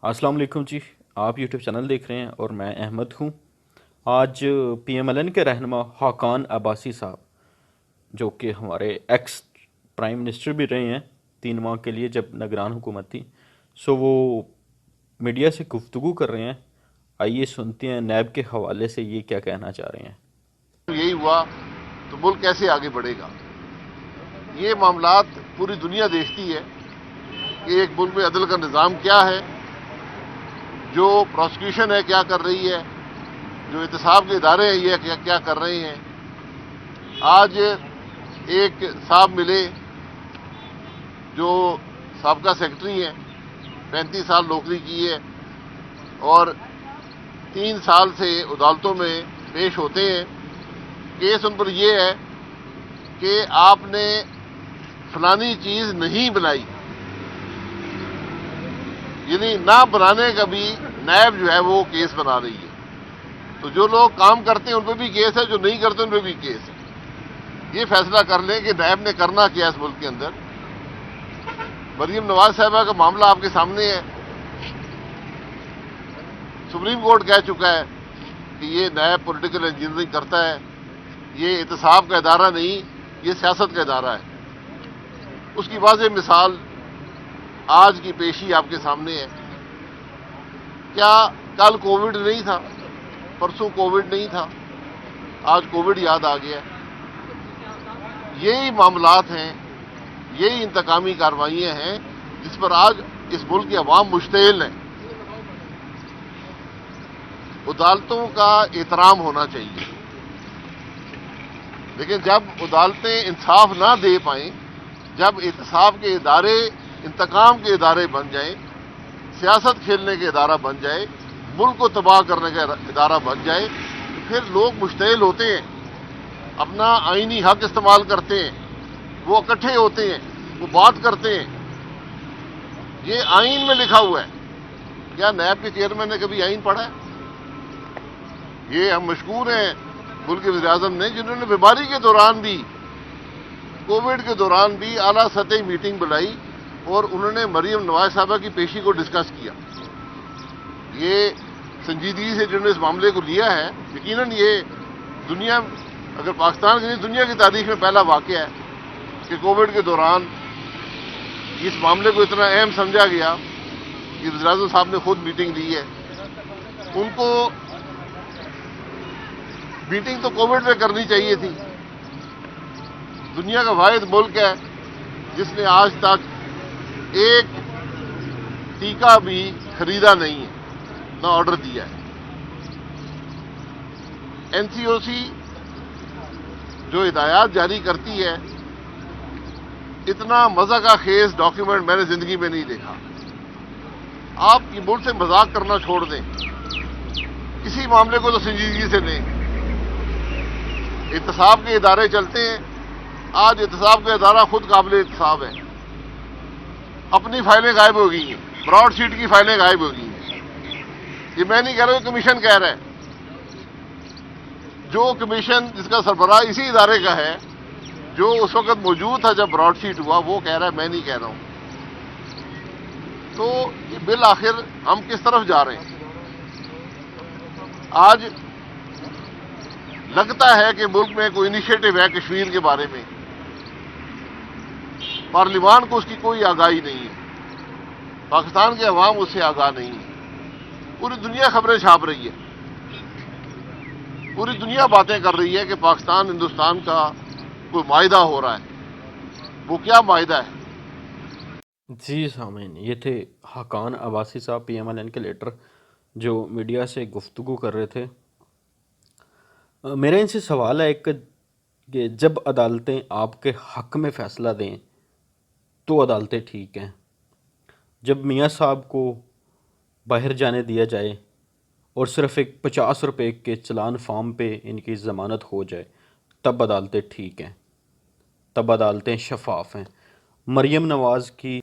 अस्सलाम वालेकुम जी। आप यूट्यूब चैनल देख रहे हैं और मैं अहमद हूँ। आज PMLN के रहनुमा हाकान अब्बासी साहब, जो कि हमारे एक्स प्राइम मिनिस्टर भी रहे हैं 3 माह के लिए जब निगरान हुकूमत थी, वो मीडिया से गुफ्तगू कर रहे हैं। आइए सुनते हैं नैब के हवाले से ये क्या कहना चाह रहे हैं। यही हुआ तो मुल्क कैसे आगे बढ़ेगा। ये मामलात पूरी दुनिया देखती है कि एक मुल्क में अदल का निज़ाम क्या है, जो प्रोसिक्यूशन है क्या कर रही है, जो एहतसाब के इदारे हैं ये क्या क्या कर रहे हैं। आज एक साहब मिले जो साबका सेक्रेटरी हैं, 35 साल नौकरी की है और 3 साल से अदालतों में पेश होते हैं। केस उन पर यह है कि आपने फलानी चीज नहीं बनाई, यानी ना बनाने का भी नैब जो है वो केस बना रही है। तो जो लोग काम करते हैं उन पर भी केस है, जो नहीं करते उन पर भी केस है। ये फैसला कर लें कि नैब ने करना क्या है इस मुल्क के अंदर। मरियम नवाज साहिबा का मामला आपके सामने है। सुप्रीम कोर्ट कह चुका है कि ये नैब पॉलिटिकल इंजीनियरिंग करता है, ये एहतसाब का इदारा नहीं, ये सियासत का इदारा है। उसकी वाज़ेह मिसाल आज की पेशी आपके सामने है। क्या कल कोविड नहीं था, परसों कोविड नहीं था, आज कोविड याद आ गया। यही मामलात हैं, यही इंतकामी कार्रवाइयाँ हैं जिस पर आज इस मुल्क की अवाम मुश्तइल है। अदालतों का एहतराम होना चाहिए, लेकिन जब अदालतें इंसाफ ना दे पाएं, जब एहतसाब के इदारे इंतकाम के इदारे बन जाएं, सियासत खेलने के इदारा बन जाए, मुल्क को तबाह करने का इदारा बन जाए, तो फिर लोग मुश्तइल होते हैं, अपना आईनी हक इस्तेमाल करते हैं, वो इकट्ठे होते हैं, वो बात करते हैं। ये आइन में लिखा हुआ है। क्या नैब के चेयरमैन ने कभी आइन पढ़ा है? ये हम मशकूर हैं मुल्क के वज़ीर-ए-आज़म ने, जिन्होंने बीमारी के दौरान भी, कोविड के दौरान भी आला सतही मीटिंग बुलाई और उन्होंने मरियम नवाज साहबा की पेशी को डिस्कस किया। ये संजीदगी से जिन्होंने इस मामले को लिया है, यकीनन ये दुनिया, अगर पाकिस्तान की नहीं दुनिया की तारीख में पहला वाक़या है कि कोविड के दौरान इस मामले को इतना अहम समझा गया कि वज़ीर-ए-आज़म साहब ने खुद मीटिंग ली है। उनको मीटिंग तो कोविड में करनी चाहिए थी। दुनिया का वाहिद मुल्क है जिसने आज तक एक टीका भी खरीदा नहीं है, ना ऑर्डर दिया है। एनसीओसी जो हिदायत जारी करती है, इतना मजा का खेज डॉक्यूमेंट मैंने जिंदगी में नहीं देखा। आप ये मुल्क से मजाक करना छोड़ दें, इसी मामले को तो संजीदगी से लें। एहतसाब के इदारे चलते हैं, आज एहतसाब का इदारा खुद काबिल एहतसाब है। अपनी फाइलें गायब हो गई हैं, ब्रॉड शीट की फाइलें गायब हो गई हैं। ये मैं नहीं कह रहा हूं, कमीशन कह रहा है। जो कमीशन जिसका सरबराह इसी इदारे का है, जो उस वक्त मौजूद था जब ब्रॉड शीट हुआ, वो कह रहा है, मैं नहीं कह रहा हूं। तो ये बिल आखिर हम किस तरफ जा रहे हैं? आज लगता है कि मुल्क में कोई इनिशिएटिव है कश्मीर के बारे में, पार्लियामान को उसकी कोई आगाही नहीं है, पाकिस्तान के अवाम उससे आगाह नहीं है। पूरी दुनिया खबरें छाप रही है, पूरी दुनिया बातें कर रही है कि पाकिस्तान हिंदुस्तान का कोई माहिदा हो रहा है। वो क्या माहिदा है? जी सामीन, ये थे हाकान अब्बासी साहब, PMLN के लीडर, जो मीडिया से गुफ्तगू कर रहे थे। मेरा इनसे सवाल है एक, कि जब अदालतें आपके हक़ में फ़ैसला दें तो अदालतें ठीक हैं, जब मियाँ साहब को बाहर जाने दिया जाए और सिर्फ़ एक 50 रुपए के चलान फार्म पे इनकी ज़मानत हो जाए, तब अदालतें ठीक हैं, तब अदालतें शफाफ हैं। मरियम नवाज़ की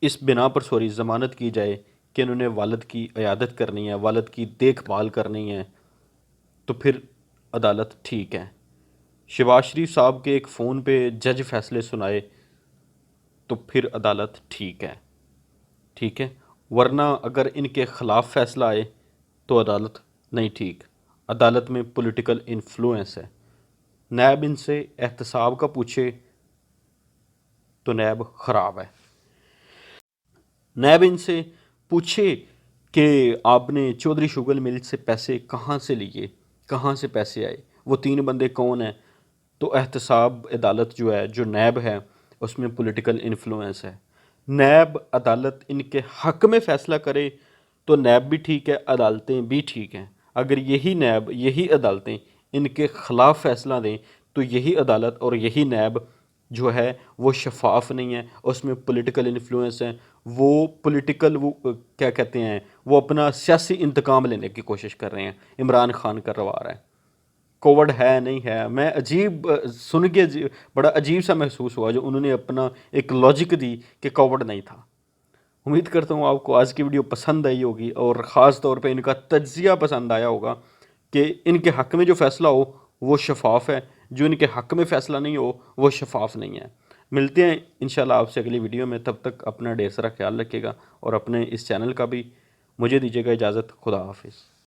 इस बिना पर ज़मानत की जाए कि इन्होंने वालिद की इयादत करनी है, वालिद की देखभाल करनी है, तो फिर अदालत ठीक है। शहबाज शरीफ साहब के एक फ़ोन पे जज फैसले सुनाए, तो फिर अदालत ठीक है। ठीक है। ورنہ اگر ان کے خلاف فیصلہ آئے تو عدالت نہیں ٹھیک، عدالت میں پولیٹیکل انفلوئنس ہے۔ نیب ان سے احتساب کا پوچھے تو نیب خراب ہے۔ نیب ان سے پوچھے کہ آپ نے چودھری شوگل مل سے پیسے کہاں سے لیے، کہاں سے پیسے آئے، وہ 3 بندے کون ہیں، تو احتساب عدالت جو ہے، جو نیب ہے، اس میں پولیٹیکل انفلوئنس ہے۔ نیب عدالت ان کے حق میں فیصلہ کرے تو نیب بھی ٹھیک ہے، عدالتیں بھی ٹھیک ہیں۔ اگر یہی نیب، یہی عدالتیں ان کے خلاف فیصلہ دیں تو یہی عدالت اور یہی نیب جو ہے وہ شفاف نہیں ہے، اس میں پولیٹیکل انفلوئنس ہے، وہ پولیٹیکل کیا کہتے ہیں، وہ اپنا سیاسی انتقام لینے کی کوشش کر رہے ہیں۔ عمران خان کا روار ہے، کووڈ ہے نہیں ہے۔ میں سن کے بڑا عجیب سا محسوس ہوا جو انہوں نے اپنا ایک لاجک دی کہ کووڈ نہیں تھا۔ امید کرتا ہوں آپ کو آج کی ویڈیو پسند آئی ہوگی، اور خاص طور پہ ان کا تجزیہ پسند آیا ہوگا کہ ان کے حق میں جو فیصلہ ہو وہ شفاف ہے، جو ان کے حق میں فیصلہ نہیں ہو وہ شفاف نہیں ہے۔ ملتے ہیں انشاءاللہ آپ سے اگلی ویڈیو میں، تب تک اپنا ڈھیر سارا خیال رکھیے گا، اور اپنے اس چینل کا بھی مجھے دیجیے گا اجازت۔ خدا حافظ۔